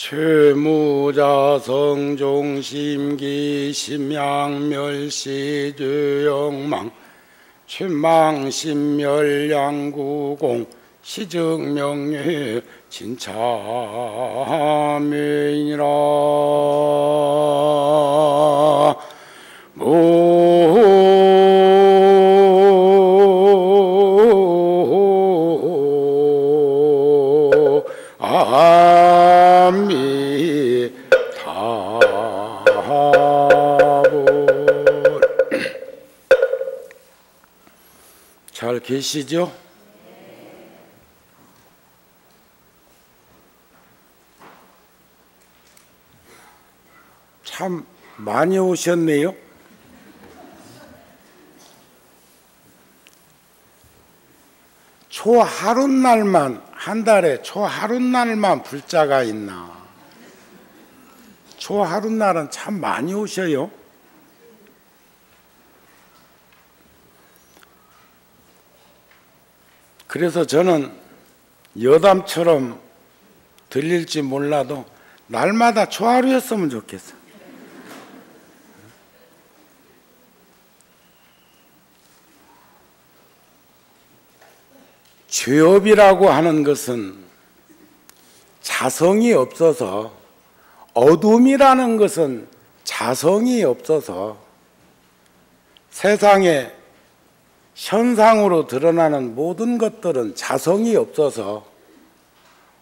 최무자 성종심기 심양멸시 죄영망 최망심멸양구공 시증명예 진참이니라. 잘 계시죠? 참 많이 오셨네요. 초 하룻날만, 한 달에 초 하룻날만 불자가 있나? 초 하룻날은 참 많이 오셔요. 그래서 저는 여담처럼 들릴지 몰라도 날마다 초하루였으면 좋겠어. 죄업이라고 하는 것은 자성이 없어서, 어둠이라는 것은 자성이 없어서 세상에 현상으로 드러나는 모든 것들은 자성이 없어서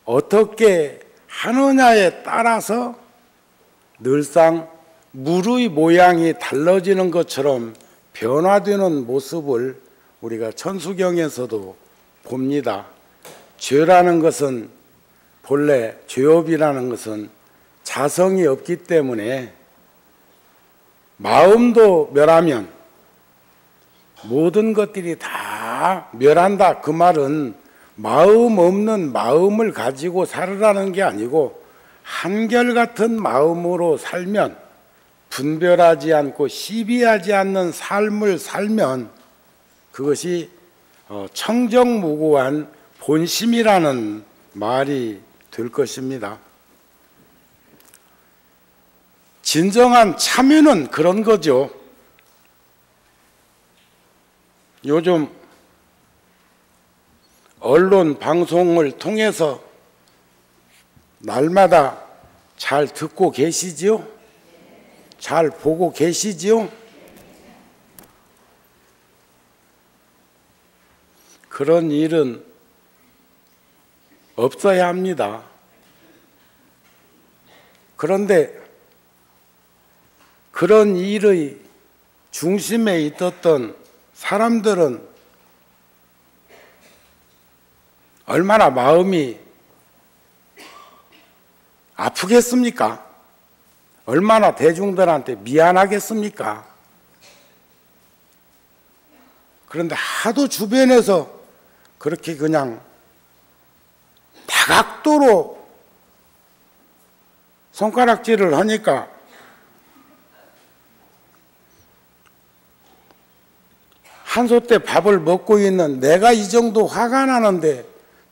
어떻게 하느냐에 따라서 늘상 물의 모양이 달라지는 것처럼 변화되는 모습을 우리가 천수경에서도 봅니다. 죄라는 것은, 본래 죄업이라는 것은 자성이 없기 때문에 마음도 멸하면 모든 것들이 다 멸한다. 그 말은 마음 없는 마음을 가지고 살으라는 게 아니고 한결같은 마음으로 살면, 분별하지 않고 시비하지 않는 삶을 살면 그것이 청정무구한 본심이라는 말이 될 것입니다. 진정한 참여는 그런 거죠. 요즘 언론 방송을 통해서 날마다 잘 듣고 계시지요? 잘 보고 계시지요? 그런 일은 없어야 합니다. 그런데 그런 일의 중심에 있었던 사람들은 얼마나 마음이 아프겠습니까? 얼마나 대중들한테 미안하겠습니까? 그런데 하도 주변에서 그렇게 그냥 다각도로 손가락질을 하니까 한솥 밥을 먹고 있는 내가 이 정도 화가 나는데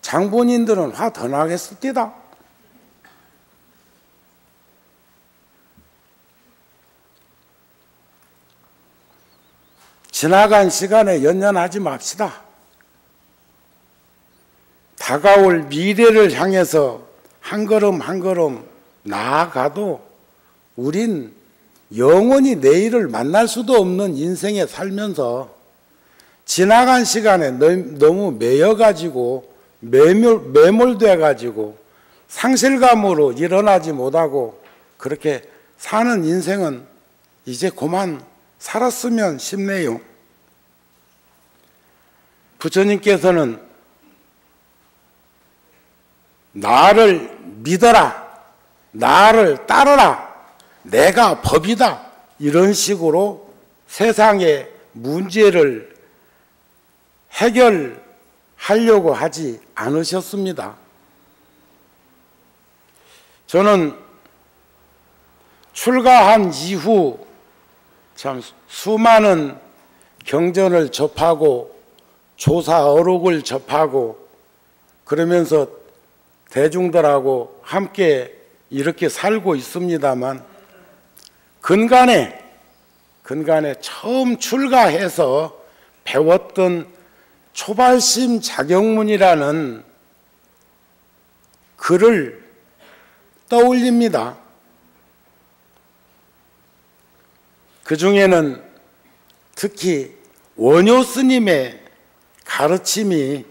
장본인들은 화 더 나겠습니다. 지나간 시간에 연연하지 맙시다. 다가올 미래를 향해서 한 걸음 한 걸음 나아가도 우린 영원히 내일을 만날 수도 없는 인생에 살면서 지나간 시간에 너무 매여가지고 매몰돼가지고 상실감으로 일어나지 못하고 그렇게 사는 인생은 이제 그만 살았으면 싶네요. 부처님께서는 나를 믿어라, 나를 따르라, 내가 법이다, 이런 식으로 세상의 문제를 해결하려고 하지 않으셨습니다. 저는 출가한 이후 참 수많은 경전을 접하고 조사 어록을 접하고 그러면서 대중들하고 함께 이렇게 살고 있습니다만 근간에 처음 출가해서 배웠던 초발심 자경문이라는 글을 떠올립니다. 그 중에는 특히 원효 스님의 가르침이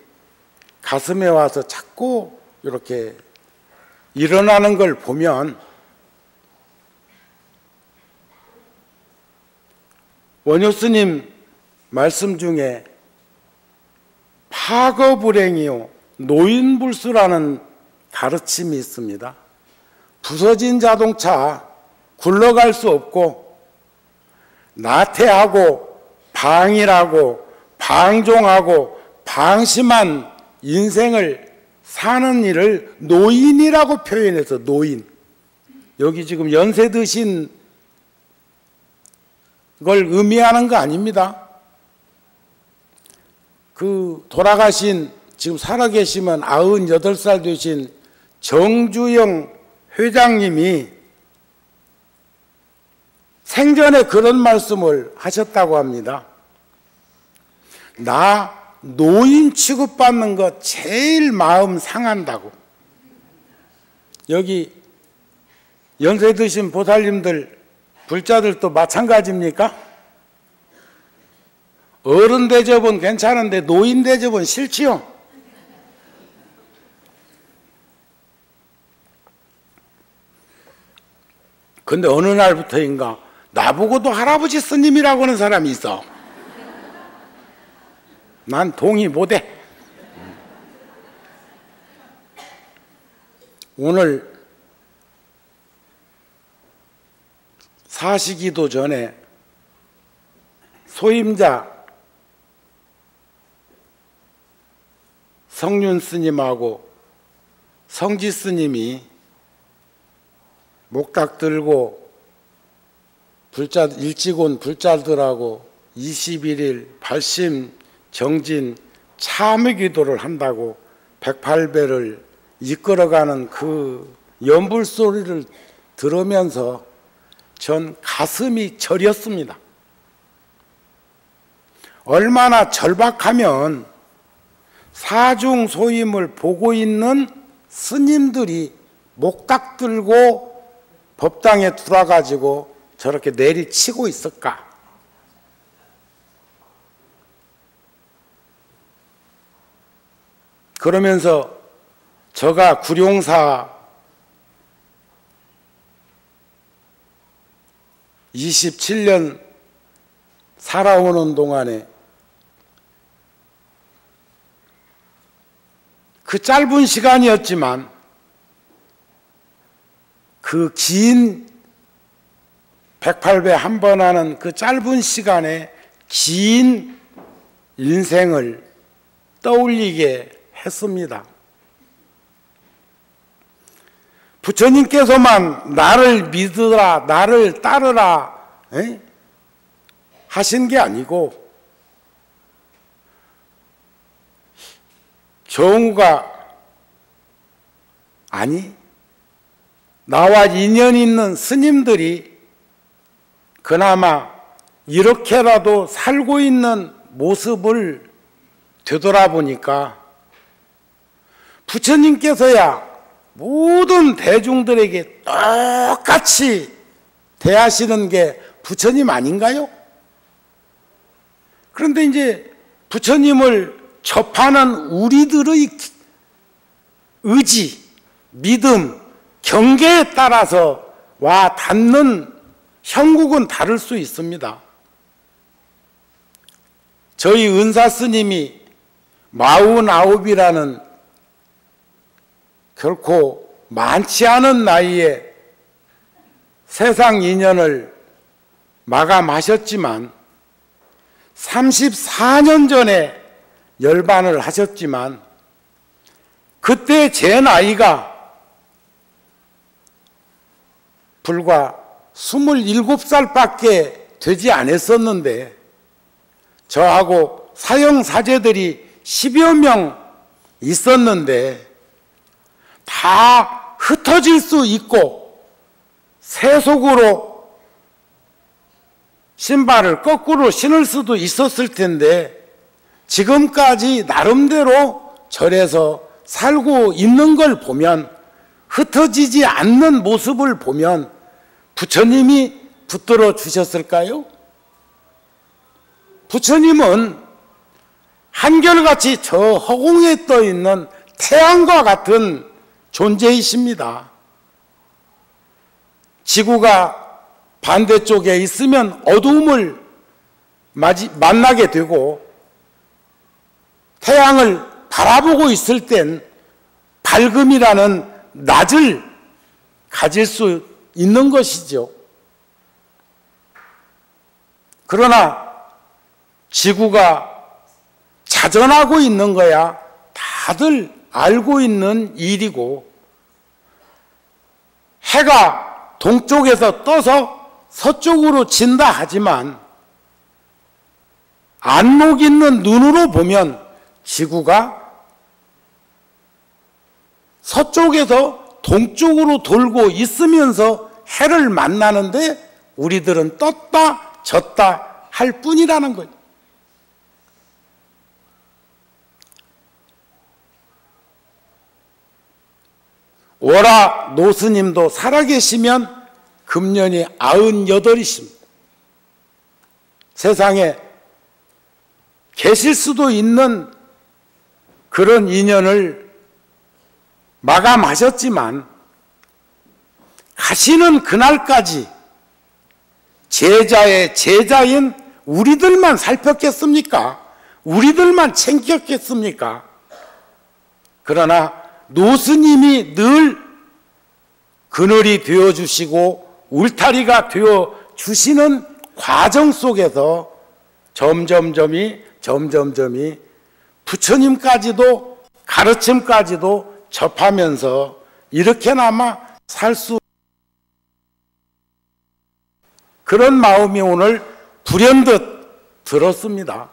가슴에 와서 자꾸 이렇게 일어나는 걸 보면 원효 스님 말씀 중에 파거불행이요 노인불수라는 가르침이 있습니다. 부서진 자동차 굴러갈 수 없고 나태하고 방일하고 방종하고 방심한 인생을 사는 일을 노인이라고 표현해서 노인. 여기 지금 연세 드신 걸 의미하는 거 아닙니다. 그 돌아가신 지금 살아계시면 98살 되신 정주영 회장님이 생전에 그런 말씀을 하셨다고 합니다. 나 노인 취급받는 거 제일 마음 상한다고. 여기 연세 드신 보살님들, 불자들도 마찬가지입니까? 어른 대접은 괜찮은데 노인 대접은 싫지요? 근데 어느 날부터인가 나보고도 할아버지 스님이라고 하는 사람이 있어. 난 동의 못해. 오늘 사시기도 전에 소임자 성륜 스님하고 성지 스님이 목탁 들고 일찍 온 불자들하고 21일 발심 정진 참회 기도를 한다고 108배를 이끌어가는 그 연불 소리를 들으면서 전 가슴이 저렸습니다. 얼마나 절박하면 사중 소임을 보고 있는 스님들이 목탁 들고 법당에 들어가지고 저렇게 내리치고 있을까? 그러면서 저가 구룡사 27년 살아오는 동안에 그 짧은 시간이었지만 그 긴 108배 한 번 하는 그 짧은 시간에 긴 인생을 떠올리게 했습니다. 부처님께서만 나를 믿으라, 나를 따르라 하신 게 아니고 정우가 아니 나와 인연 있는 스님들이 그나마 이렇게라도 살고 있는 모습을 되돌아보니까 부처님께서야 모든 대중들에게 똑같이 대하시는 게 부처님 아닌가요? 그런데 이제 부처님을 접하는 우리들의 의지, 믿음, 경계에 따라서 와 닿는 형국은 다를 수 있습니다. 저희 은사 스님이 49이라는 결코 많지 않은 나이에 세상 인연을 마감하셨지만 34년 전에 열반을 하셨지만 그때 제 나이가 불과 27살밖에 되지 않았었는데 저하고 사형사제들이 10여 명 있었는데 다 흩어질 수 있고 세속으로 신발을 거꾸로 신을 수도 있었을 텐데 지금까지 나름대로 절에서 살고 있는 걸 보면, 흩어지지 않는 모습을 보면 부처님이 붙들어 주셨을까요? 부처님은 한결같이 저 허공에 떠 있는 태양과 같은 존재이십니다. 지구가 반대쪽에 있으면 어두움을 만나게 되고, 태양을 바라보고 있을 땐 밝음이라는 낮을 가질 수 있는 것이죠. 그러나 지구가 자전하고 있는 거야 다들 알고 있는 일이고, 해가 동쪽에서 떠서 서쪽으로 진다 하지만 안목 있는 눈으로 보면 지구가 서쪽에서 동쪽으로 돌고 있으면서 해를 만나는데 우리들은 떴다 졌다 할 뿐이라는 거예요. 오라 노스님도 살아계시면 금년이 98이십니다. 세상에 계실 수도 있는 그런 인연을 마감하셨지만 가시는 그날까지 제자의 제자인 우리들만 살폈겠습니까? 우리들만 챙겼겠습니까? 그러나 노스님이 늘 그늘이 되어주시고 울타리가 되어주시는 과정 속에서 점점점이 부처님까지도 가르침까지도 접하면서 이렇게나마 살 수, 그런 마음이 오늘 불현듯 들었습니다.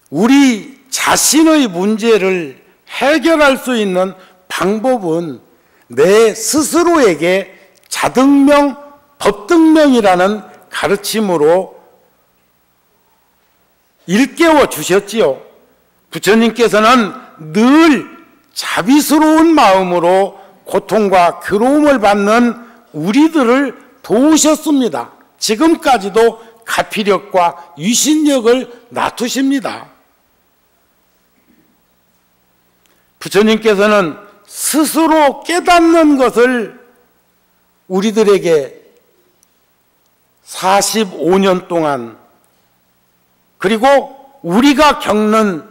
우리 자신의 문제를 해결할 수 있는 방법은 내 스스로에게 자등명, 법등명이라는 가르침으로 일깨워 주셨지요. 부처님께서는 늘 자비스러운 마음으로 고통과 괴로움을 받는 우리들을 도우셨습니다. 지금까지도 가피력과 유신력을 나투십니다. 부처님께서는 스스로 깨닫는 것을 우리들에게 45년 동안, 그리고 우리가 겪는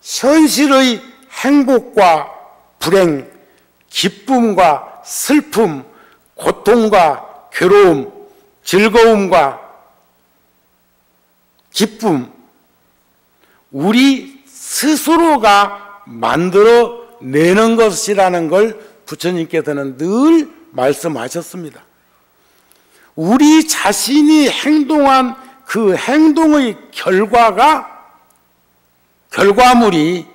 현실의 행복과 불행, 기쁨과 슬픔, 고통과 괴로움, 즐거움과 기쁨, 우리 스스로가 만들어내는 것이라는 걸 부처님께서는 늘 말씀하셨습니다. 우리 자신이 행동한 그 행동의 결과물이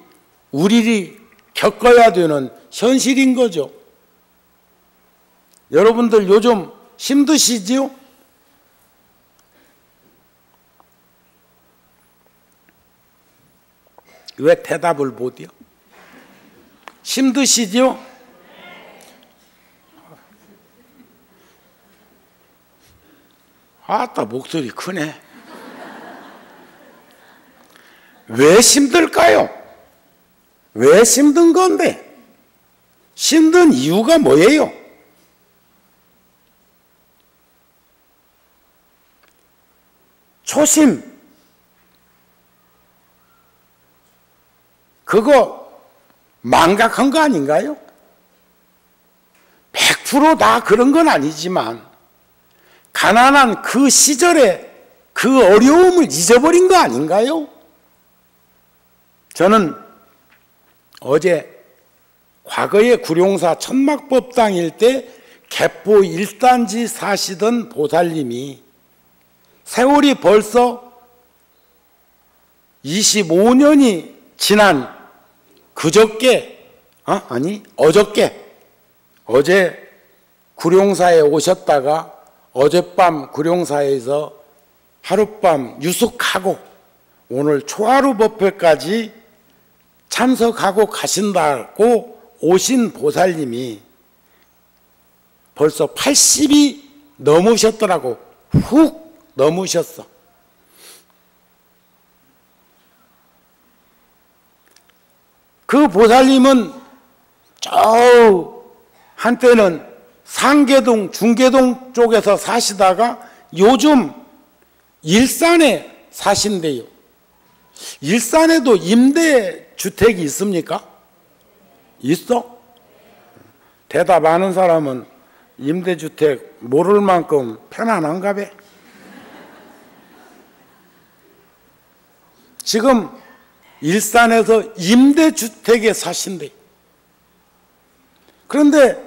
우리들이 겪어야 되는 현실인 거죠. 여러분들 요즘 힘드시지요? 왜 대답을 못해요? 힘드시죠? 아따 목소리 크네. 왜 힘들까요? 왜 힘든 건데? 힘든 이유가 뭐예요? 초심, 그거 망각한 거 아닌가요? 100% 다 그런 건 아니지만 가난한 그 시절에 그 어려움을 잊어버린 거 아닌가요? 저는 어제 과거에 구룡사 천막법당일 때 개포 1단지 사시던 보살님이 세월이 벌써 25년이 지난 그저께 아니 어제 구룡사에 오셨다가 어젯밤 구룡사에서 하룻밤 유숙하고 오늘 초하루 법회까지 참석하고 가신다고 오신 보살님이 벌써 80이 넘으셨더라고. 훅 넘으셨어. 그 보살님은 저 한때는 상계동, 중계동 쪽에서 사시다가 요즘 일산에 사신대요. 일산에도 임대주택이 있습니까? 있어? 대답 아는 사람은 임대주택 모를 만큼 편안한가 봐. 지금 일산에서 임대주택에 사신대. 그런데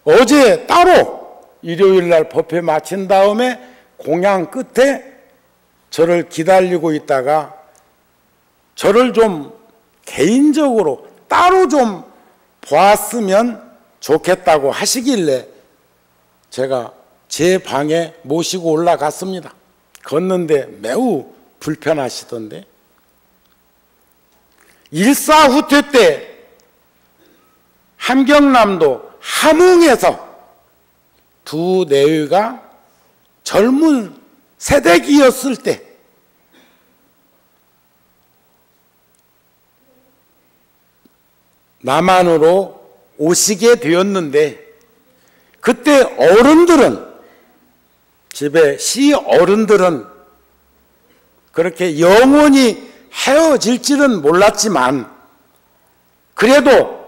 어제 따로 일요일날 법회 마친 다음에 공양 끝에 저를 기다리고 있다가 저를 좀 개인적으로 따로 좀 보았으면 좋겠다고 하시길래 제가 제 방에 모시고 올라갔습니다. 걷는데 매우 불편하시던데 일사후퇴 때 함경남도 함흥에서 두 내외가 젊은 새댁이었을 때 남한으로 오시게 되었는데 그때 어른들은 집에 시 어른들은 그렇게 영원히 헤어질지는 몰랐지만 그래도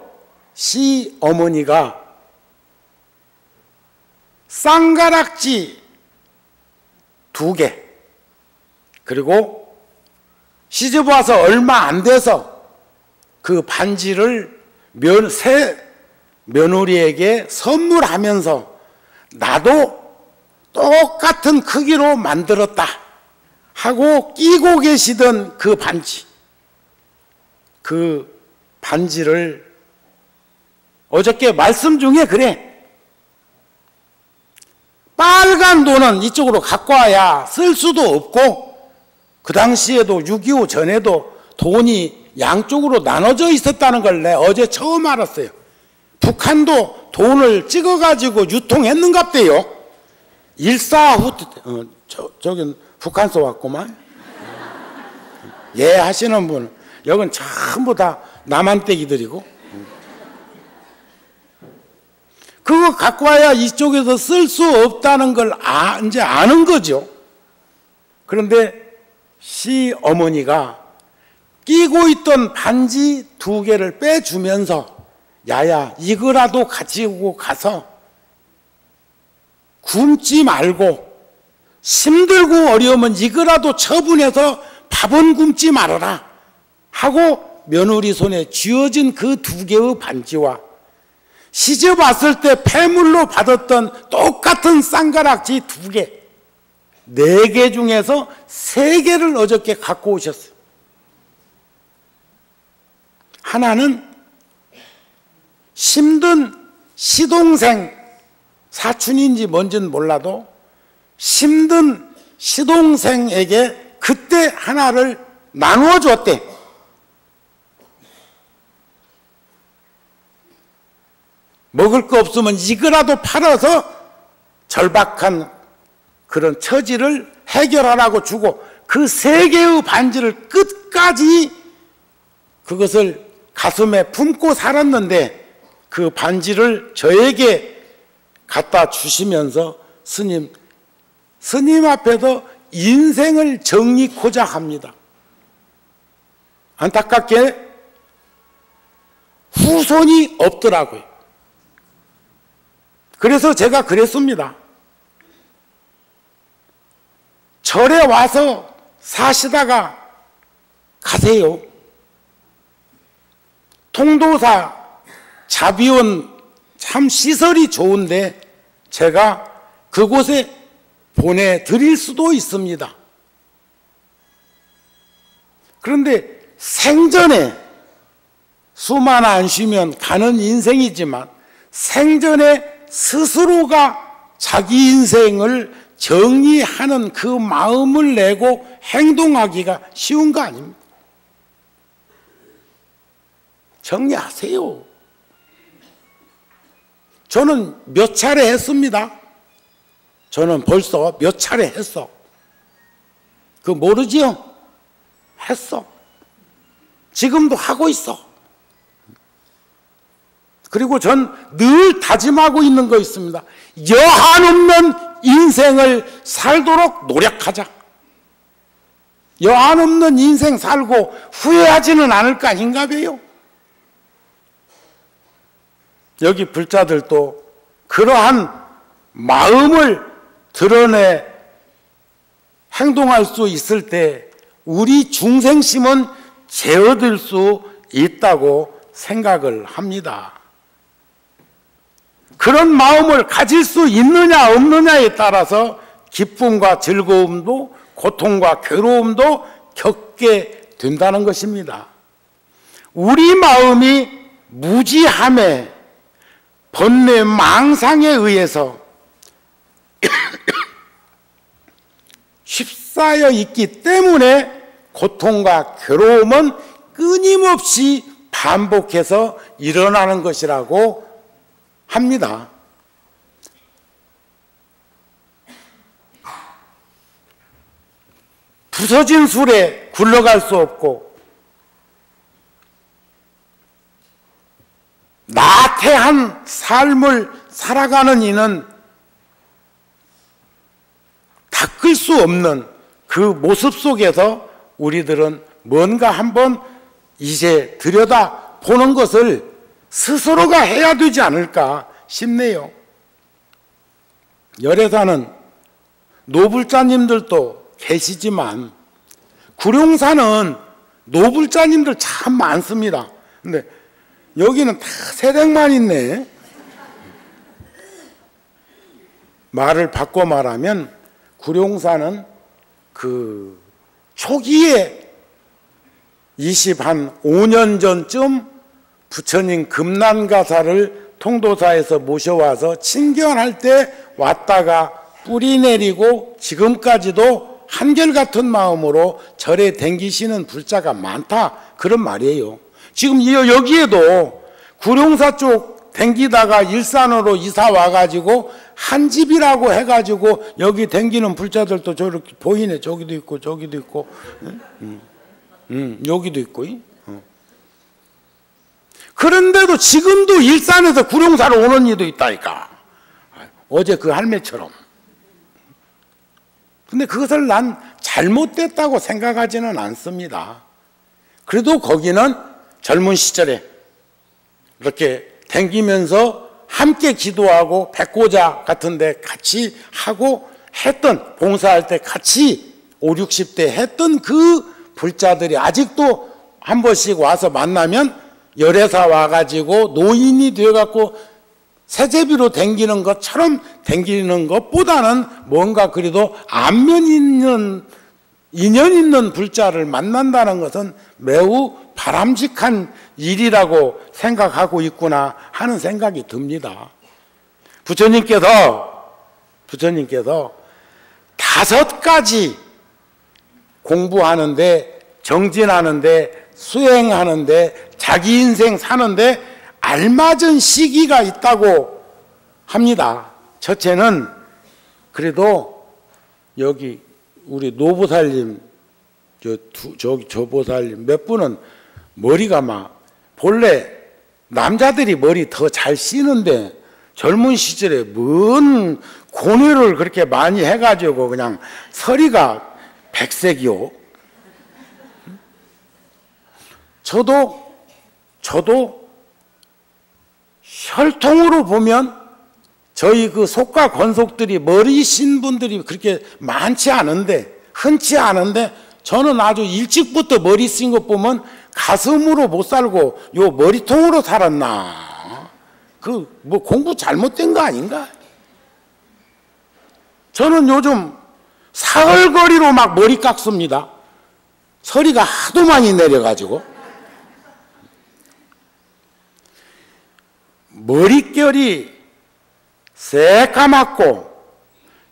시 어머니가 쌍가락지 2개 그리고 시집 와서 얼마 안 돼서 그 반지를 새 며느리에게 선물하면서 나도 똑같은 크기로 만들었다 하고 끼고 계시던 그 반지를 어저께 말씀 중에 그래. 빨간 돈은 이쪽으로 갖고 와야 쓸 수도 없고 그 당시에도 6.25 전에도 돈이 양쪽으로 나눠져 있었다는 걸 내가 어제 처음 알았어요. 북한도 돈을 찍어가지고 유통했는갑대요. 일사후퇴 저긴 북한서 왔구만. 예 하시는 분 여긴 전부 다 남한떼기들이고 그거 갖고 와야 이쪽에서 쓸 수 없다는 걸 이제 아는 거죠. 그런데 시어머니가 끼고 있던 반지 2개를 빼주면서 야야 이거라도 가지고 가서 굶지 말고 힘들고 어려우면 이거라도 처분해서 밥은 굶지 말아라 하고 며느리 손에 쥐어진 그 2개의 반지와 시집 왔을 때 폐물로 받았던 똑같은 쌍가락지 2개 4개 중에서 3개를 어저께 갖고 오셨어요. 하나는 힘든 시동생 사촌인지 뭔지는 몰라도 힘든 시동생에게 그때 하나를 나누어 줬대. 먹을 거 없으면 이거라도 팔아서 절박한 그런 처지를 해결하라고 주고 그 3개의 반지를 끝까지 그것을 가슴에 품고 살았는데 그 반지를 저에게 갖다 주시면서 스님 앞에서 인생을 정리코자 합니다. 안타깝게 후손이 없더라고요. 그래서 제가 그랬습니다. 절에 와서 사시다가 가세요. 통도사 자비원 참 시설이 좋은데 제가 그곳에 보내드릴 수도 있습니다. 그런데 생전에 숨만 안 쉬면 가는 인생이지만 생전에 스스로가 자기 인생을 정의하는 그 마음을 내고 행동하기가 쉬운 거 아닙니까? 정리하세요. 저는 몇 차례 했습니다. 저는 벌써 몇 차례 했어. 그거 모르지요? 했어. 지금도 하고 있어. 그리고 전 늘 다짐하고 있는 거 있습니다. 여한 없는 인생을 살도록 노력하자. 여한 없는 인생 살고 후회하지는 않을 거 아닌가 봐요. 여기 불자들도 그러한 마음을 드러내 행동할 수 있을 때 우리 중생심은 제어될 수 있다고 생각을 합니다. 그런 마음을 가질 수 있느냐 없느냐에 따라서 기쁨과 즐거움도 고통과 괴로움도 겪게 된다는 것입니다. 우리 마음이 무지함에 번뇌 망상에 의해서 휩싸여 있기 때문에 고통과 괴로움은 끊임없이 반복해서 일어나는 것이라고 합니다. 부서진 술에 굴러갈 수 없고 나태한 삶을 살아가는 이는 닦을 수 없는 그 모습 속에서 우리들은 뭔가 한번 이제 들여다보는 것을 스스로가 해야 되지 않을까 싶네요. 열애사는 노불자님들도 계시지만 구룡사는 노불자님들 참 많습니다. 근데 여기는 다 세댁만 있네. 말을 바꿔 말하면 구룡사는 그 초기에 25년 전쯤 부처님 금난가사를 통도사에서 모셔와서 친견할 때 왔다가 뿌리 내리고 지금까지도 한결같은 마음으로 절에 댕기시는 불자가 많다, 그런 말이에요. 지금 여기에도 구룡사 쪽 댕기다가 일산으로 이사 와가지고 한 집이라고 해가지고 여기 댕기는 불자들도 저렇게 보이네. 저기도 있고 저기도 있고 여기도 있고. 그런데도 지금도 일산에서 구룡사로 오는 이도 있다니까. 어제 그 할매처럼. 근데 그것을 난 잘못됐다고 생각하지는 않습니다. 그래도 거기는 젊은 시절에 이렇게 댕기면서 함께 기도하고 백고자 같은 데 같이 하고 했던, 봉사할 때 같이 5, 60대 했던 그 불자들이 아직도 한 번씩 와서 만나면 열애사 와가지고 노인이 되어갖고 새제비로 댕기는 것처럼 댕기는 것보다는 뭔가 그래도 안면 있는, 인연 있는 불자를 만난다는 것은 매우 바람직한 일이라고 생각하고 있구나 하는 생각이 듭니다. 부처님께서 5가지 공부하는데, 정진하는데, 수행하는데, 자기 인생 사는데 알맞은 시기가 있다고 합니다. 첫째는 그래도 여기 우리 노보살님, 저 보살님 몇 분은 머리가 막, 본래 남자들이 머리 더 잘 씌는데 젊은 시절에 뭔 고뇌를 그렇게 많이 해가지고 그냥 서리가 백색이요. 저도 혈통으로 보면 저희 그 속가 권속들이 머리 신 분들이 그렇게 많지 않은데, 흔치 않은데, 저는 아주 일찍부터 머리 쓴 것 보면 가슴으로 못 살고 요 머리통으로 살았나? 그 뭐 공부 잘못된 거 아닌가? 저는 요즘 사흘거리로 막 머리 깎습니다. 서리가 하도 많이 내려가지고. 머릿결이 새까맣고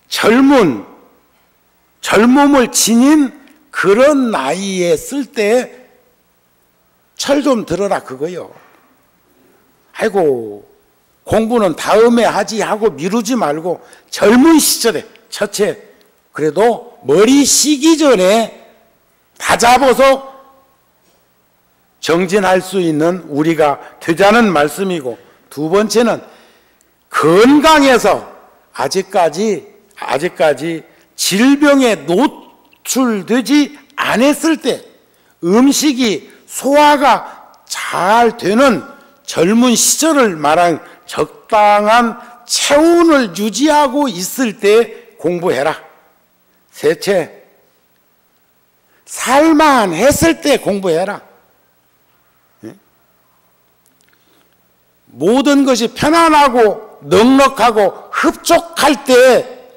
젊음을 지닌 그런 나이에 쓸 때 철 좀 들어라 그거요. 아이고 공부는 다음에 하지 하고 미루지 말고 젊은 시절에 첫째 그래도 머리 식기 전에 다 잡아서 정진할 수 있는 우리가 되자는 말씀이고, 두 번째는 건강해서 아직까지 질병에 노출되지 않았을 때 음식이 소화가 잘 되는 젊은 시절을 말한 적당한 체온을 유지하고 있을 때 공부해라. 셋째, 살만했을 때 공부해라. 모든 것이 편안하고 넉넉하고 흡족할 때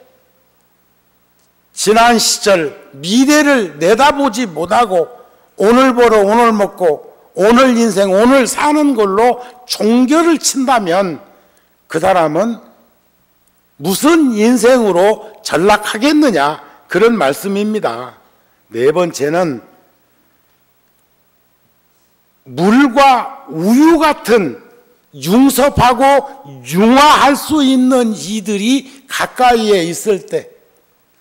지난 시절 미래를 내다보지 못하고 오늘 벌어 오늘 먹고 오늘 인생 오늘 사는 걸로 종결을 친다면 그 사람은 무슨 인생으로 전락하겠느냐, 그런 말씀입니다. 네 번째는 물과 우유 같은 융섭하고 융화할 수 있는 이들이 가까이에 있을 때,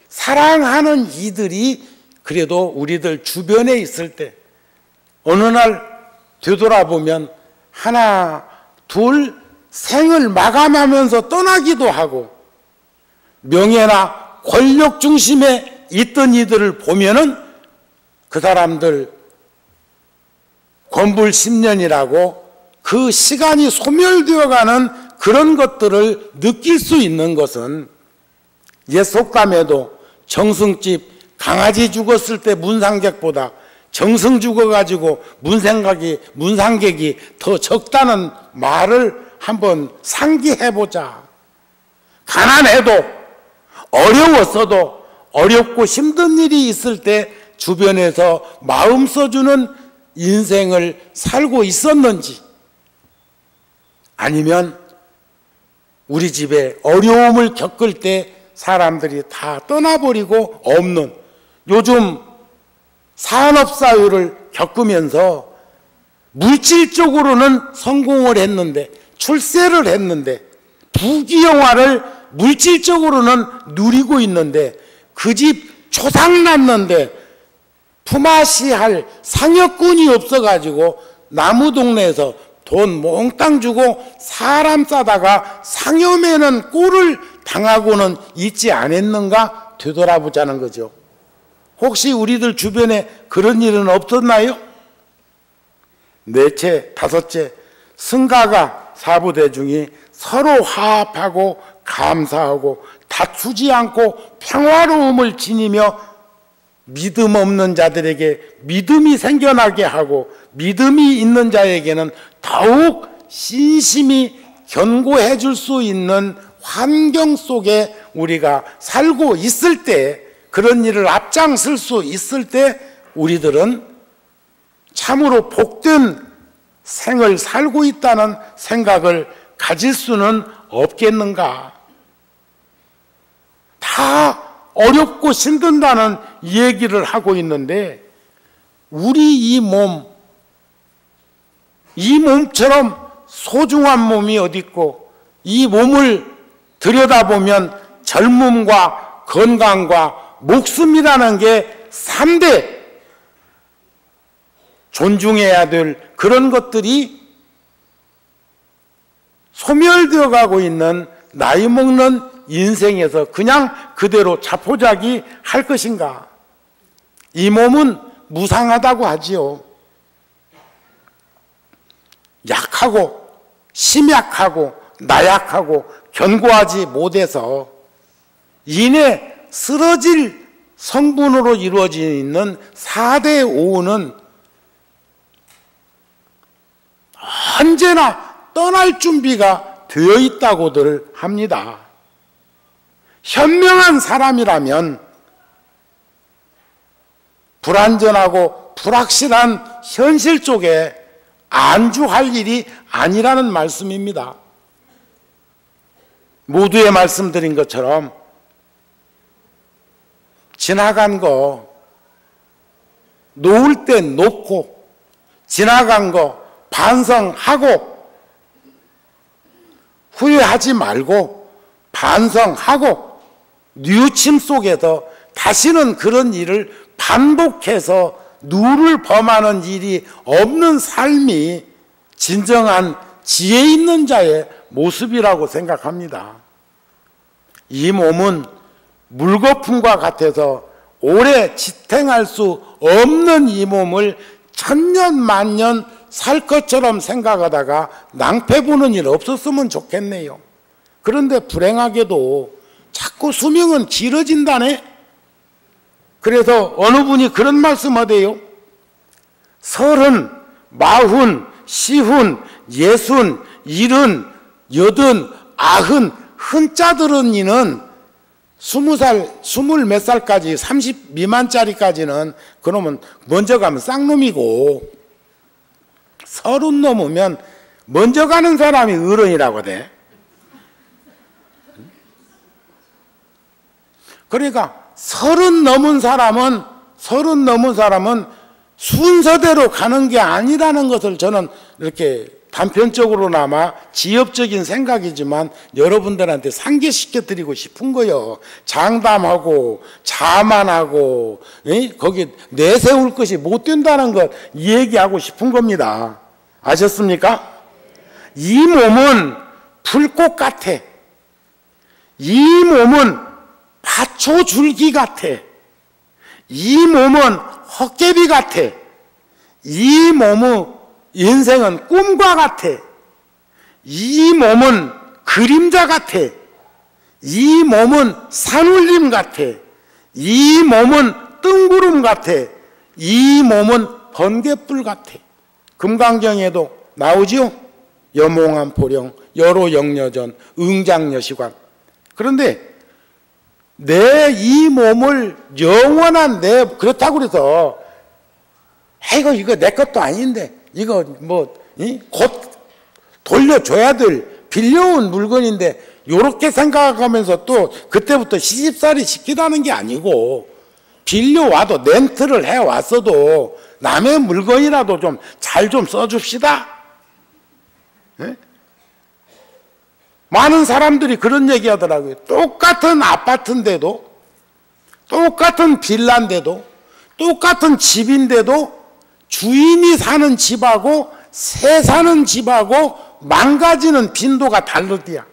사랑하는 이들이 그래도 우리들 주변에 있을 때, 어느 날 되돌아보면 하나 둘 생을 마감하면서 떠나기도 하고, 명예나 권력 중심에 있던 이들을 보면은 그 사람들 건불 10년이라고 그 시간이 소멸되어가는 그런 것들을 느낄 수 있는 것은, 옛 속담에도 정승집 강아지 죽었을 때 문상객보다 정승 죽어가지고 문상객이 더 적다는 말을 한번 상기해보자. 가난해도 어려웠어도 어렵고 힘든 일이 있을 때 주변에서 마음 써주는 인생을 살고 있었는지, 아니면 우리 집에 어려움을 겪을 때 사람들이 다 떠나버리고 없는, 요즘 산업사회를 겪으면서 물질적으로는 성공을 했는데, 출세를 했는데, 부귀영화를 물질적으로는 누리고 있는데 그 집 초상 났는데 품앗이할 상여꾼이 없어가지고 나무 동네에서 돈 몽땅 주고 사람 싸다가 상여매는 꼴을 당하고는 있지 않았는가 되돌아보자는 거죠. 혹시 우리들 주변에 그런 일은 없었나요? 넷째, 다섯째, 승가가 사부대중이 서로 화합하고 감사하고 다투지 않고 평화로움을 지니며 믿음 없는 자들에게 믿음이 생겨나게 하고 믿음이 있는 자에게는 더욱 신심히 견고해 줄 수 있는 환경 속에 우리가 살고 있을 때, 그런 일을 앞장설 수 있을 때 우리들은 참으로 복된 생을 살고 있다는 생각을 가질 수는 없겠는가. 다 어렵고 힘든다는 얘기를 하고 있는데 우리 이 몸처럼 소중한 몸이 어디 있고, 이 몸을 들여다보면 젊음과 건강과 목숨이라는 게 3대 존중해야 될 그런 것들이 소멸되어 가고 있는 나이 먹는 인생에서 그냥 그대로 자포자기 할 것인가? 이 몸은 무상하다고 하지요. 약하고 심약하고 나약하고 견고하지 못해서 이내 쓰러질 성분으로 이루어져 있는 4대 오운은 언제나 떠날 준비가 되어 있다고들 합니다. 현명한 사람이라면 불안전하고 불확실한 현실 쪽에 안주할 일이 아니라는 말씀입니다. 모두에 말씀드린 것처럼 지나간 거 놓을 땐 놓고 지나간 거 반성하고 후회하지 말고 반성하고 뉘우침 속에서 다시는 그런 일을 반복해서 누를 범하는 일이 없는 삶이 진정한 지혜 있는 자의 모습이라고 생각합니다. 이 몸은 물거품과 같아서 오래 지탱할 수 없는 이 몸을 천년 만년 살 것처럼 생각하다가 낭패 보는 일 없었으면 좋겠네요. 그런데 불행하게도 자꾸 수명은 길어진다네. 그래서 어느 분이 그런 말씀하대요. 30, 40, 50, 60, 70, 80, 90 흔자들은 이는 20살, 20 몇 살까지 30 미만짜리까지는 그놈은 먼저 가면 쌍놈이고 30 넘으면 먼저 가는 사람이 어른이라고 돼. 그러니까 30 넘은 사람은 순서대로 가는 게 아니라는 것을 저는 이렇게 단편적으로나마 지엽적인 생각이지만 여러분들한테 상기시켜 드리고 싶은 거예요. 장담하고 자만하고 거기 내세울 것이 못 된다는 것 얘기하고 싶은 겁니다. 아셨습니까? 이 몸은 불꽃 같아. 이 몸은 파초줄기 같아. 이 몸은 헛개비 같아. 이 몸의 인생은 꿈과 같아. 이 몸은 그림자 같아. 이 몸은 산울림 같아. 이 몸은 뜬구름 같아. 이 몸은 번개불 같아. 금강경에도 나오지요. 여몽한포령, 여로영여전, 응장여시관. 그런데 내 이 몸을 영원한 그렇다고 그래서 이거 내 것도 아닌데 이거 곧 돌려줘야 될 빌려온 물건인데 요렇게 생각하면서 또 그때부터 시집살이 시키다는 게 아니고 빌려와도 렌트를 해왔어도 남의 물건이라도 좀 잘 좀 써줍시다. 네? 많은 사람들이 그런 얘기 하더라고요. 똑같은 아파트인데도 똑같은 빌라인데도 똑같은 집인데도 주인이 사는 집하고 새 사는 집하고 망가지는 빈도가 다르디야.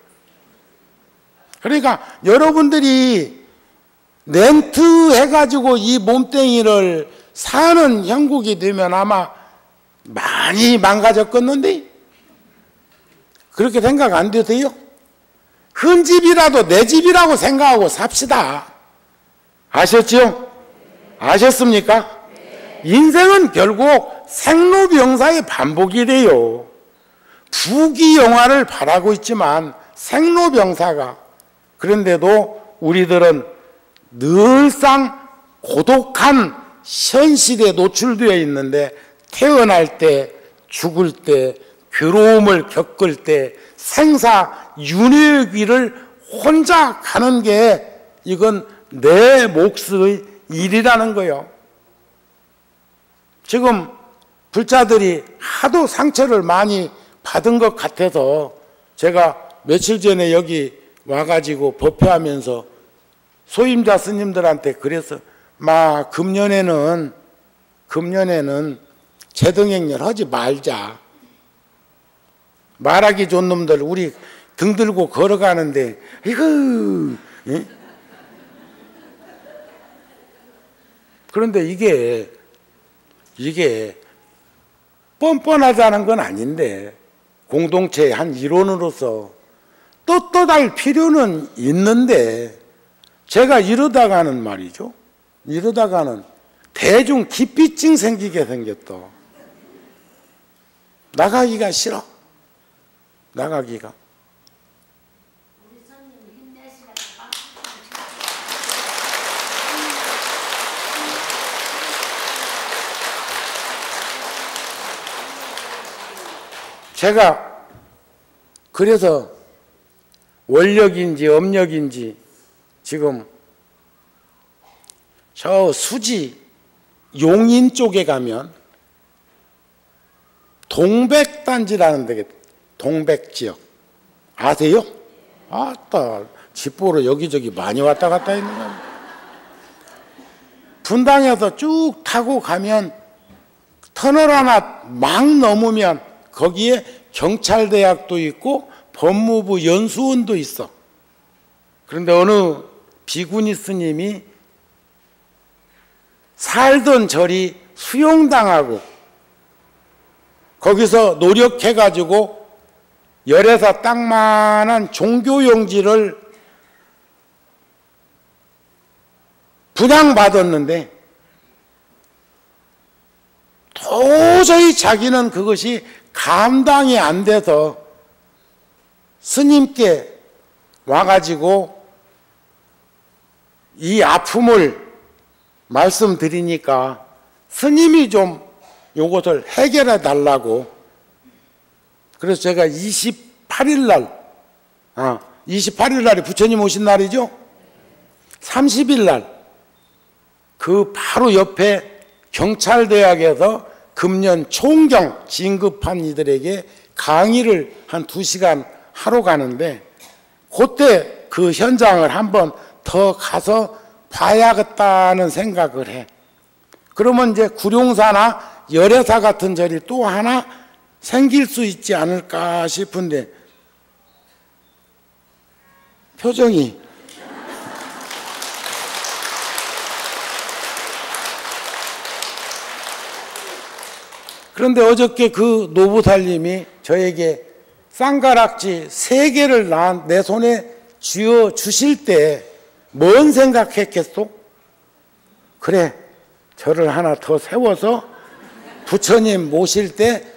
그러니까 여러분들이 렌트 해가지고 이 몸뚱이를 사는 형국이 되면 아마 많이 망가졌겠는데 그렇게 생각 안 되세요? 큰 집이라도 내 집이라고 생각하고 삽시다. 아셨죠? 아셨습니까? 인생은 결국 생로병사의 반복이래요. 부귀영화를 바라고 있지만 생로병사가 그런데도 우리들은 늘상 고독한 현실에 노출되어 있는데 태어날 때 죽을 때 괴로움을 겪을 때 생사윤회의 길을 혼자 가는 게 이건 내 몫의 일이라는 거예요. 지금 불자들이 하도 상처를 많이 받은 것 같아서 제가 며칠 전에 여기 와가지고 법회하면서 소임자 스님들한테 그래서 금년에는 제등행렬 하지 말자. 말하기 좋은 놈들 우리 등 들고 걸어가는데 예? 그런데 이게 뻔뻔하다는 건 아닌데 공동체의 한 일원으로서 떳떳할 필요는 있는데 제가 이러다가는 말이죠. 이러다가는 대중 기피증 생기게 생겼다. 나가기가 싫어. 나가기가. 제가 그래서 원력인지 업력인지 지금 저 수지 용인 쪽에 가면 동백단지라는 데게 동백지역 아세요? 아따 집 보러 여기저기 많이 왔다 갔다 있는 거야. 분당에서 쭉 타고 가면 터널 하나 막 넘으면 거기에 경찰대학도 있고 법무부 연수원도 있어. 그런데 어느 비구니 스님이 살던 절이 수용당하고 거기서 노력해가지고 열애사 땅만한 종교용지를 분양받았는데 도저히 자기는 그것이 감당이 안 돼서 스님께 와가지고 이 아픔을 말씀드리니까 스님이 좀 요것을 해결해 달라고. 그래서 제가 28일 날, 28일 날이 부처님 오신 날이죠? 30일 날 그 바로 옆에 경찰대학에서 금년 총경 진급한 이들에게 강의를 한 2시간 하러 가는데 그때 그 현장을 한번 더 가서 봐야겠다는 생각을 해. 그러면 이제 구룡사나 열애사 같은 절이 또 하나 생길 수 있지 않을까 싶은데 표정이 그런데 어저께 그 노부살님이 저에게 쌍가락지 3개를 내 손에 쥐어 주실 때 뭔 생각했겠소? 그래, 저를 하나 더 세워서 부처님 모실 때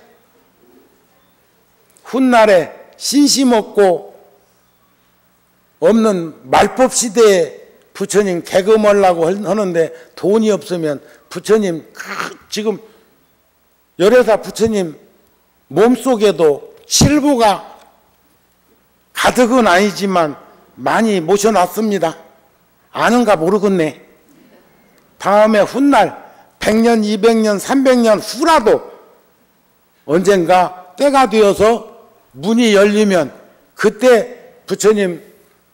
훗날에 신심 없고 없는 말법 시대에 부처님 개금하려고 하는데 돈이 없으면 부처님 지금 열애사 부처님 몸속에도 칠보가 가득은 아니지만 많이 모셔놨습니다. 아는가 모르겠네. 다음에 훗날 100년, 200년, 300년 후라도 언젠가 때가 되어서 문이 열리면 그때 부처님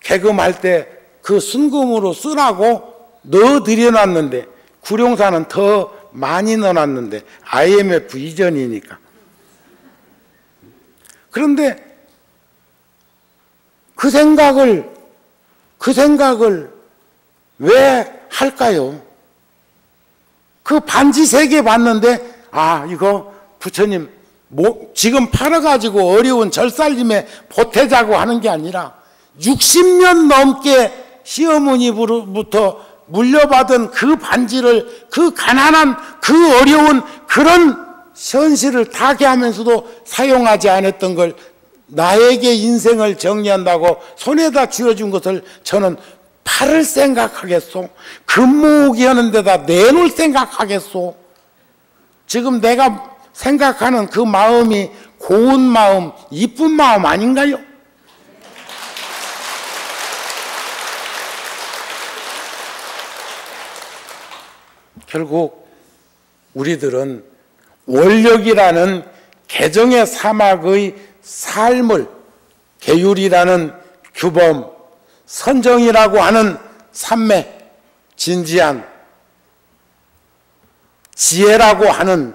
개금할 때 그 순금으로 쓰라고 넣어드려놨는데 구룡사는 더 많이 넣어놨는데 IMF 이전이니까. 그런데 그 생각을 왜 할까요? 그 반지 3개 봤는데 이거 부처님 지금 팔아가지고 어려운 절살림에 보태자고 하는 게 아니라 60년 넘게 시어머니부터 물려받은 그 반지를 그 가난한 그 어려운 그런 현실을 타개하면서도 사용하지 않았던 걸 나에게 인생을 정리한다고 손에다 쥐어준 것을 저는 팔을 생각하겠소? 금모으기 하는 데다 내놓을 생각하겠소? 지금 내가 생각하는 그 마음이 고운 마음, 이쁜 마음 아닌가요? 결국 우리들은 원력이라는 개정의 사막의 삶을 계율이라는 규범, 선정이라고 하는 삼매, 진지한 지혜라고 하는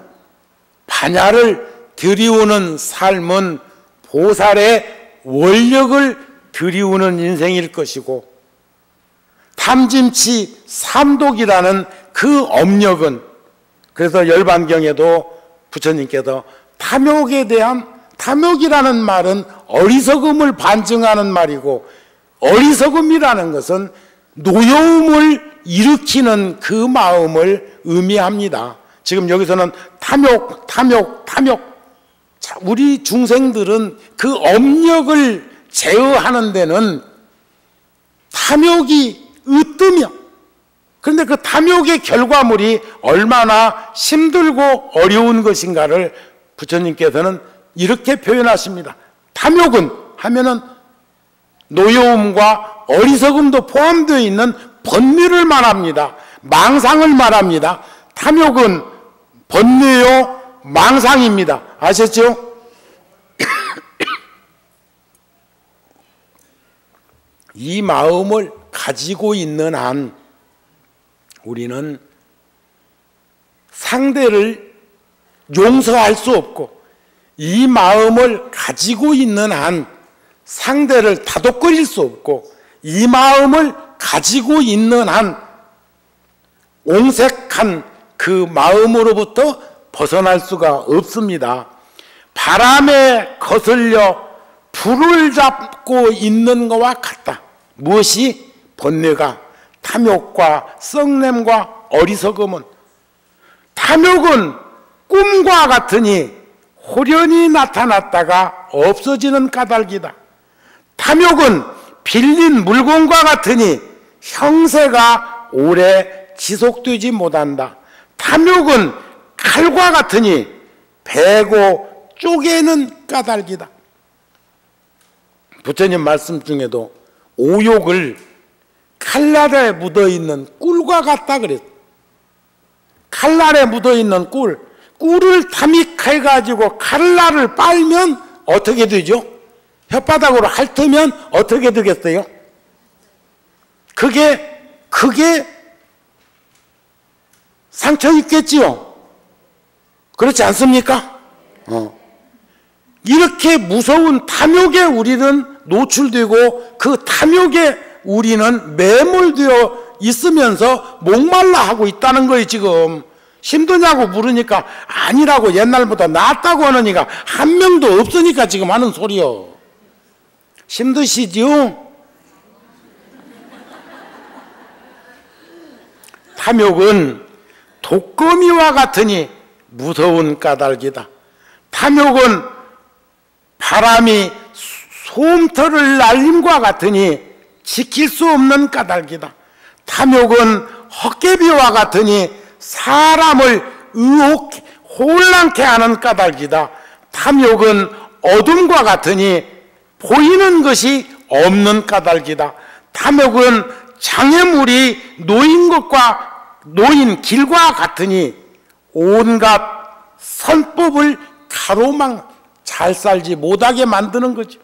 반야를 들이우는 삶은 보살의 원력을 들이우는 인생일 것이고 탐짐치 삼독이라는 그 업력은 그래서 열반경에도 부처님께서 탐욕에 대한 탐욕이라는 말은 어리석음을 반증하는 말이고 어리석음이라는 것은 노여움을 일으키는 그 마음을 의미합니다. 지금 여기서는 탐욕. 자, 우리 중생들은 그 업력을 제어하는 데는 탐욕이 으뜸이요. 그런데 그 탐욕의 결과물이 얼마나 힘들고 어려운 것인가를 부처님께서는 이렇게 표현하십니다. 탐욕은 하면은 노여움과 어리석음도 포함되어 있는 번뇌를 말합니다. 망상을 말합니다. 탐욕은 번뇌요 망상입니다. 아셨죠? 이 마음을 가지고 있는 한 우리는 상대를 용서할 수 없고, 이 마음을 가지고 있는 한 상대를 다독거릴 수 없고, 이 마음을 가지고 있는 한 옹색한 그 마음으로부터 벗어날 수가 없습니다. 바람에 거슬려 불을 잡고 있는 것과 같다. 무엇이? 번뇌가, 탐욕과 썩냄과 어리석음은. 탐욕은 꿈과 같으니 호련히 나타났다가 없어지는 까닭이다. 탐욕은 빌린 물건과 같으니 형세가 오래 지속되지 못한다. 탐욕은 칼과 같으니 베고 쪼개는 까닭이다. 부처님 말씀 중에도 오욕을 칼날에 묻어있는 꿀과 같다 그랬어요. 칼날에 묻어있는 꿀을 타믹해가지고 칼날을 빨면 어떻게 되죠? 혓바닥으로 핥으면 어떻게 되겠어요? 그게 상처 입겠지요? 그렇지 않습니까? 이렇게 무서운 탐욕에 우리는 노출되고, 그 탐욕에 우리는 매몰되어 있으면서 목말라 하고 있다는 거예요. 지금 힘드냐고 물으니까 아니라고, 옛날보다 낫다고 하느니까 한 명도 없으니까 지금 하는 소리요. 힘드시지요? 탐욕은 독거미와 같으니 무서운 까닭이다. 탐욕은 바람이 솜털을 날림과 같으니 지킬 수 없는 까닭이다. 탐욕은 헛개비와 같으니 사람을 혼란케 하는 까닭이다. 탐욕은 어둠과 같으니 보이는 것이 없는 까닭이다. 탐욕은 장애물이 놓인 길과 같으니 온갖 선법을 가로막 잘 살지 못하게 만드는 거죠.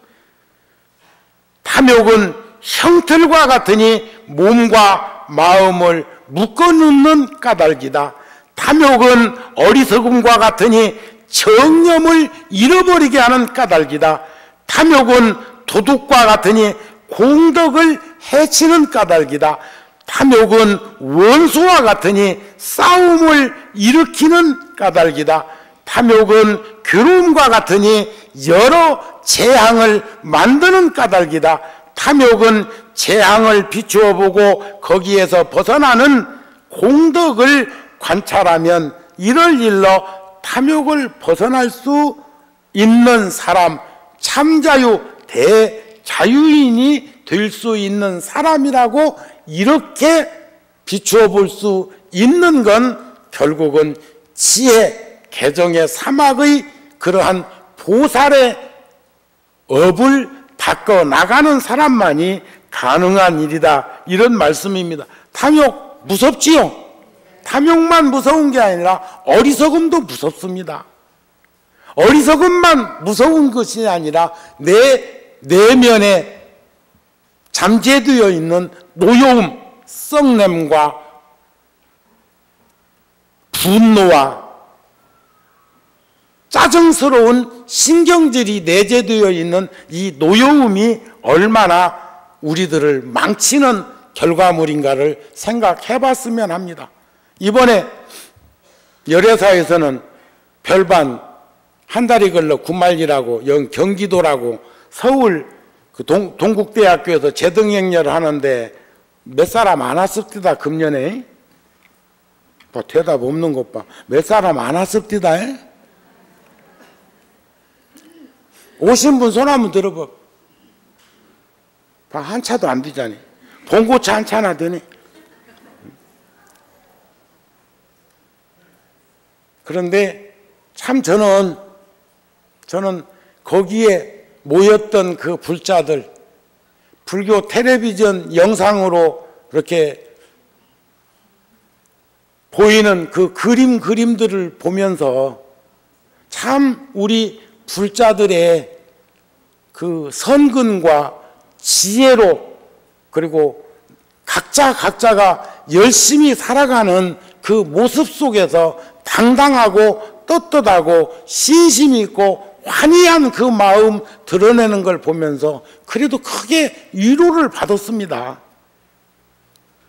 탐욕은 형틀과 같으니 몸과 마음을 묶어놓는 까닭이다. 탐욕은 어리석음과 같으니 정념을 잃어버리게 하는 까닭이다. 탐욕은 도둑과 같으니 공덕을 해치는 까닭이다. 탐욕은 원수와 같으니 싸움을 일으키는 까닭이다. 탐욕은 괴로움과 같으니 여러 재앙을 만드는 까닭이다. 탐욕은 재앙을 비추어 보고 거기에서 벗어나는 공덕을 관찰하면 이를 일러 탐욕을 벗어날 수 있는 사람, 참자유, 대자유인이 될 수 있는 사람이라고 이렇게 비추어 볼 수 있는 건 결국은 지혜, 개정의 사막의 그러한 보살의 업을 바꿔 나가는 사람만이 가능한 일이다, 이런 말씀입니다. 탐욕 무섭지요? 탐욕만 무서운 게 아니라 어리석음도 무섭습니다. 어리석음만 무서운 것이 아니라 내 내면에 잠재되어 있는 노여움, 썩냄과 분노와 짜증스러운 신경질이 내재되어 있는 이 노여움이 얼마나 우리들을 망치는 결과물인가를 생각해 봤으면 합니다. 이번에 열애사에서는 별반 한 달이 걸러 구말리라고 경기도라고 서울 그 동국대학교에서 제등행렬을 하는데 몇 사람 안 왔습니다. 금년에. 대답 없는 것 봐. 몇 사람 안 왔습니다. 오신 분 손 한번 들어봐. 한 차도 안 되잖니. 봉고차 한 차나 되네. 그런데 참 저는 거기에 모였던 그 불자들 불교 텔레비전 영상으로 이렇게 보이는 그 그림들을 보면서 참 우리 불자들의 그 선근과 지혜로, 그리고 각자가 열심히 살아가는 그 모습 속에서 당당하고 떳떳하고 신심 있고 환희한 그 마음 드러내는 걸 보면서 그래도 크게 위로를 받았습니다.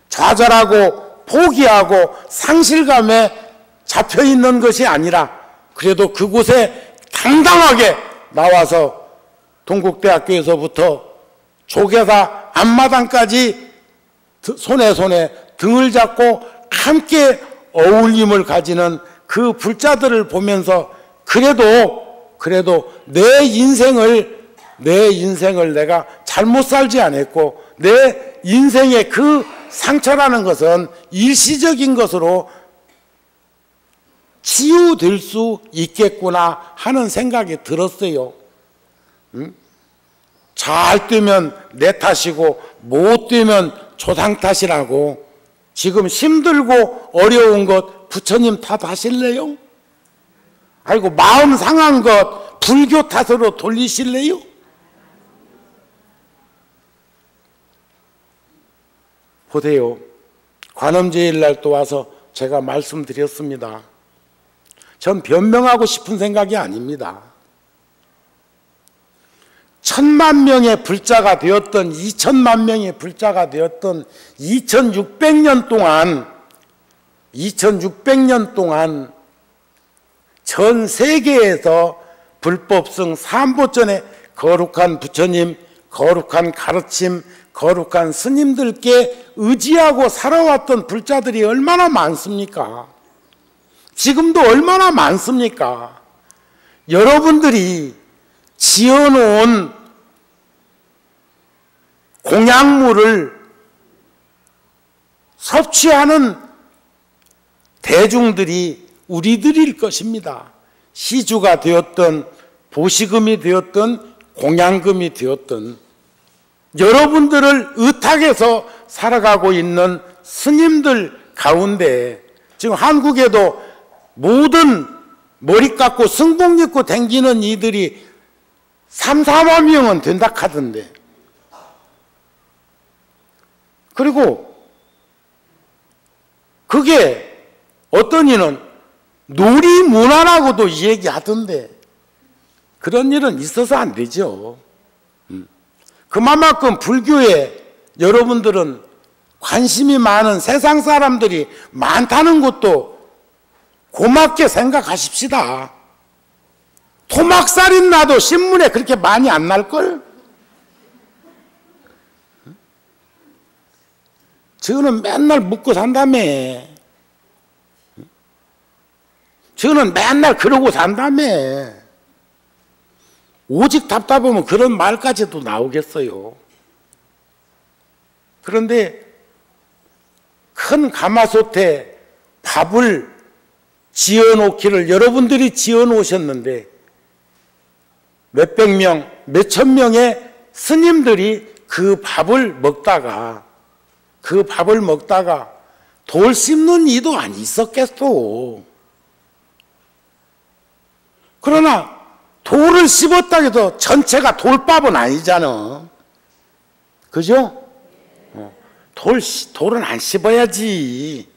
좌절하고 포기하고 상실감에 잡혀있는 것이 아니라 그래도 그곳에 당당하게 나와서 동국대학교에서부터 조계사 앞마당까지 손에 등을 잡고 함께 어울림을 가지는 그 불자들을 보면서 그래도 내 인생을 내가 잘못 살지 않았고 내 인생의 그 상처라는 것은 일시적인 것으로 치유될 수 있겠구나 하는 생각이 들었어요. 잘 되면 내 탓이고 못 되면 조상 탓이라고. 지금 힘들고 어려운 것 부처님 탓하실래요? 아이고 마음 상한 것 불교 탓으로 돌리실래요? 보세요. 관음제일날 또 와서 제가 말씀드렸습니다. 전 변명하고 싶은 생각이 아닙니다. 1000만 명의 불자가 되었던 2000만 명의 불자가 되었던 2600년 동안 전 세계에서 불법성 삼보전의 거룩한 부처님, 거룩한 가르침, 거룩한 스님들께 의지하고 살아왔던 불자들이 얼마나 많습니까? 지금도 얼마나 많습니까? 여러분들이 지어놓은 공약물을 섭취하는 대중들이 우리들일 것입니다. 시주가 되었던 보시금이 되었던 공양금이 되었던 여러분들을 의탁해서 살아가고 있는 스님들 가운데 지금 한국에도 모든 머리 깎고 승복 입고 댕기는 이들이 3, 4만 명은 된다 하던데, 그리고 그게 어떤 이는 놀이문화라고도 얘기하던데 그런 일은 있어서 안 되죠. 그만큼 불교에 여러분들은 관심이 많은 세상 사람들이 많다는 것도 고맙게 생각하십시다. 토막살인 나도 신문에 그렇게 많이 안 날걸? 저는 맨날 묻고 산다며. 저는 맨날 그러고 산다며. 오직 답답하면 그런 말까지도 나오겠어요. 그런데 큰 가마솥에 밥을 지어놓기를 여러분들이 지어놓으셨는데 몇백 명, 몇천 명의 스님들이 그 밥을 먹다가 돌 씹는 이도 안 있었겠소. 그러나 돌을 씹었다 해도 전체가 돌밥은 아니잖아. 그죠? 돌은 안 씹어야지.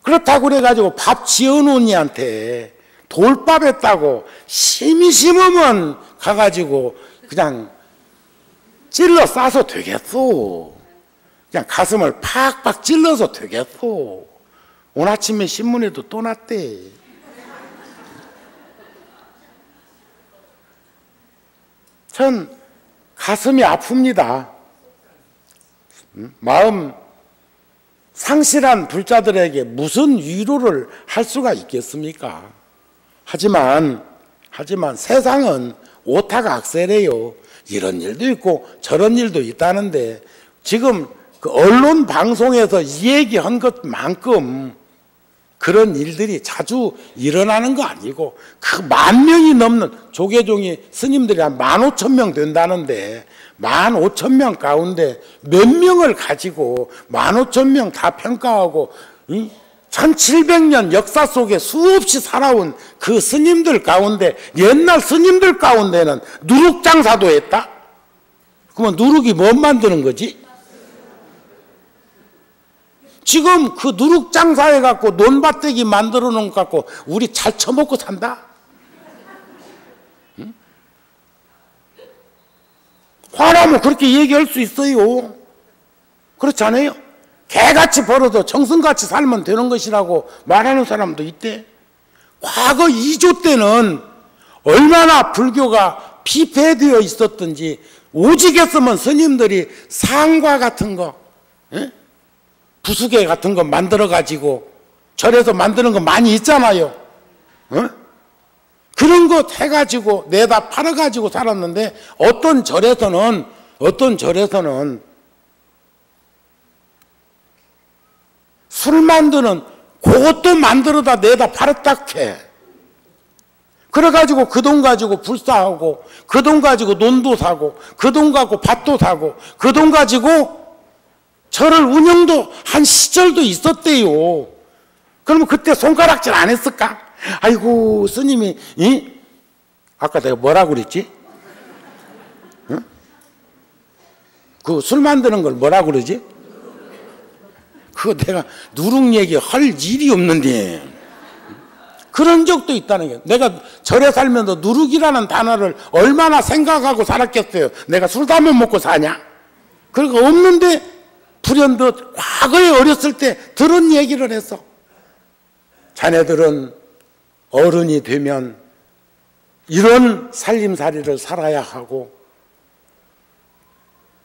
그렇다고 그래가지고 밥 지어놓은 이한테 돌밥 했다고 심히 심으면 가가지고 그냥 찔러 싸서 되겠소. 그냥 가슴을 팍팍 찔러서 되겠소. 오늘 아침에 신문에도 또 났대. 전 가슴이 아픕니다. 마음 상실한 불자들에게 무슨 위로를 할 수가 있겠습니까? 하지만 세상은 오타각세래요. 이런 일도 있고 저런 일도 있다는데 지금 그 언론 방송에서 이 얘기한 것만큼 그런 일들이 자주 일어나는 거 아니고 그 10,000명이 넘는 조계종이 스님들이 한 15,000명 된다는데 15,000명 가운데 몇 명을 가지고 15,000명 다 평가하고 1700년 역사 속에 수없이 살아온 그 스님들 가운데 옛날 스님들 가운데는 누룩장사도 했다? 그러면 누룩이 뭐 만드는 거지? 지금 그 누룩장사 해갖고 논밭대기 만들어 놓은 것 갖고 우리 잘 처먹고 산다? 응? 화나면 그렇게 얘기할 수 있어요. 그렇지 않아요? 개같이 벌어도 정승같이 살면 되는 것이라고 말하는 사람도 있대. 과거 2조 때는 얼마나 불교가 피폐되어 있었던지 오직했으면 스님들이 상과 같은 거, 부수개 같은 거 만들어가지고 절에서 만드는 거 많이 있잖아요. 그런 거 해가지고 내다 팔아가지고 살았는데 어떤 절에서는 술 만드는 그것도 만들어다 내다 팔았다 해. 그래가지고 그 돈 가지고 불사하고 그 돈 가지고 논도 사고 그 돈 갖고 밭도 사고 그 돈 가지고 절을 운영도 한 시절도 있었대요. 그러면 그때 손가락질 안 했을까? 아이고 스님이 아까 내가 뭐라고 그랬지? 응? 그 술 만드는 걸 뭐라고 그러지? 그거 내가 누룩 얘기 할 일이 없는데 그런 적도 있다는 게 내가 절에 살면서 누룩이라는 단어를 얼마나 생각하고 살았겠어요. 내가 술 담배 먹고 사냐? 그러니까 없는데 불현듯 과거에 어렸을 때 들은 얘기를 했어. 자네들은 어른이 되면 이런 살림살이를 살아야 하고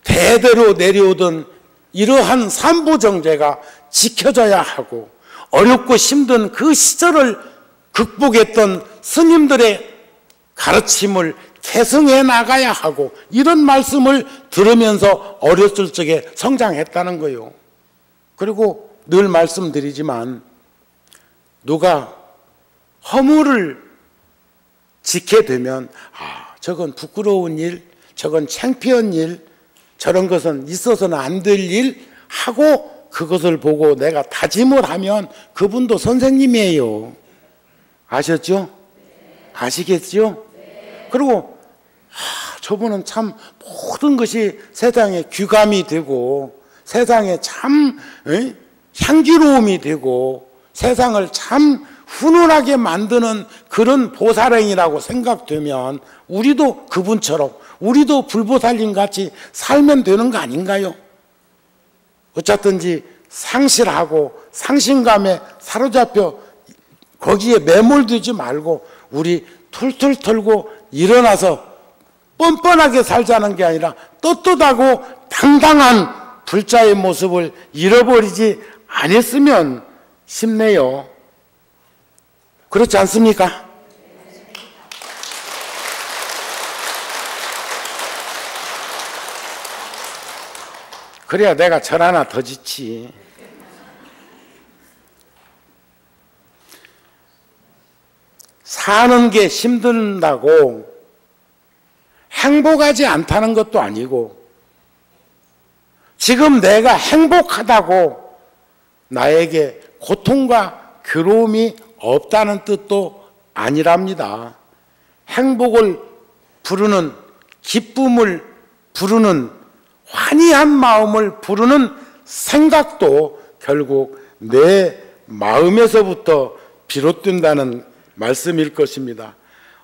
대대로 내려오던 이러한 삼부정제가 지켜져야 하고 어렵고 힘든 그 시절을 극복했던 스님들의 가르침을 계승해 나가야 하고 이런 말씀을 들으면서 어렸을 적에 성장했다는 거예요. 그리고 늘 말씀드리지만 누가 허물을 지게 되면 저건 부끄러운 일, 저건 창피한 일, 저런 것은 있어서는 안 될 일 하고 그것을 보고 내가 다짐을 하면 그분도 선생님이에요. 아셨죠? 아시겠죠? 그리고 저분은 참 모든 것이 세상에 귀감이 되고 세상에 참 향기로움이 되고 세상을 참 훈훈하게 만드는 그런 보살행이라고 생각되면 우리도 그분처럼 우리도 불보살님 같이 살면 되는 거 아닌가요? 어쨌든지 상실하고 상실감에 사로잡혀 거기에 매몰되지 말고 우리 툴툴 털고 일어나서 뻔뻔하게 살자는 게 아니라 떳떳하고 당당한 불자의 모습을 잃어버리지 않았으면 싶네요. 그렇지 않습니까? 그래야 내가 절 하나 더 짓지. 사는 게 힘든다고 행복하지 않다는 것도 아니고 지금 내가 행복하다고 나에게 고통과 괴로움이 없다는 뜻도 아니랍니다. 행복을 부르는, 기쁨을 부르는, 환희한 마음을 부르는 생각도 결국 내 마음에서부터 비롯된다는 말씀일 것입니다.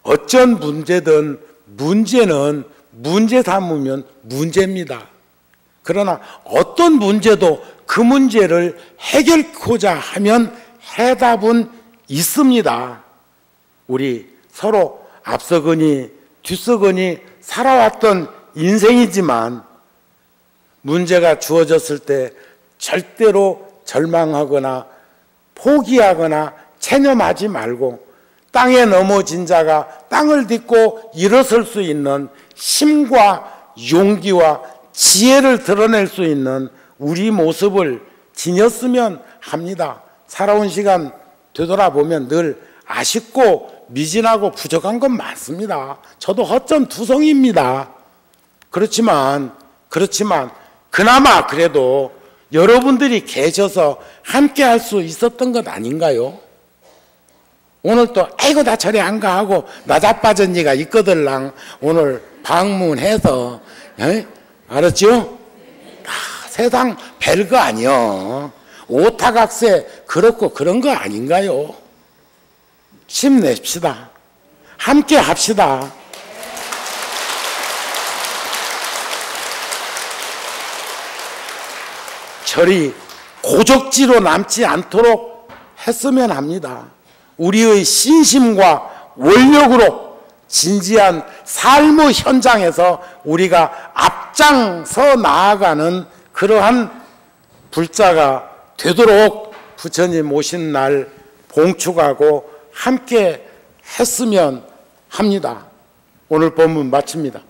어쩐 문제든 문제는 문제 삼으면 문제입니다. 그러나 어떤 문제도 그 문제를 해결하고자 하면 해답은 있습니다. 우리 서로 앞서거니 뒤서거니 살아왔던 인생이지만 문제가 주어졌을 때 절대로 절망하거나 포기하거나 체념하지 말고 땅에 넘어진 자가 땅을 딛고 일어설 수 있는 힘과 용기와 지혜를 드러낼 수 있는 우리 모습을 지녔으면 합니다. 살아온 시간 되돌아보면 늘 아쉽고 미진하고 부족한 건 많습니다. 저도 허점투성입니다. 그렇지만 그나마 그래도 여러분들이 계셔서 함께 할 수 있었던 것 아닌가요? 오늘 또 아이고 나 절에 안 가 하고 나 자빠진 이가 있거들랑 오늘 방문해서 알았죠? 세상 별거 아니요. 오타각세 그렇고 그런 거 아닌가요? 힘냅시다. 함께 합시다. 절이 고적지로 남지 않도록 했으면 합니다. 우리의 신심과 원력으로 진지한 삶의 현장에서 우리가 앞장서 나아가는 그러한 불자가 되도록 부처님 오신 날 봉축하고 함께 했으면 합니다. 오늘 본문 마칩니다.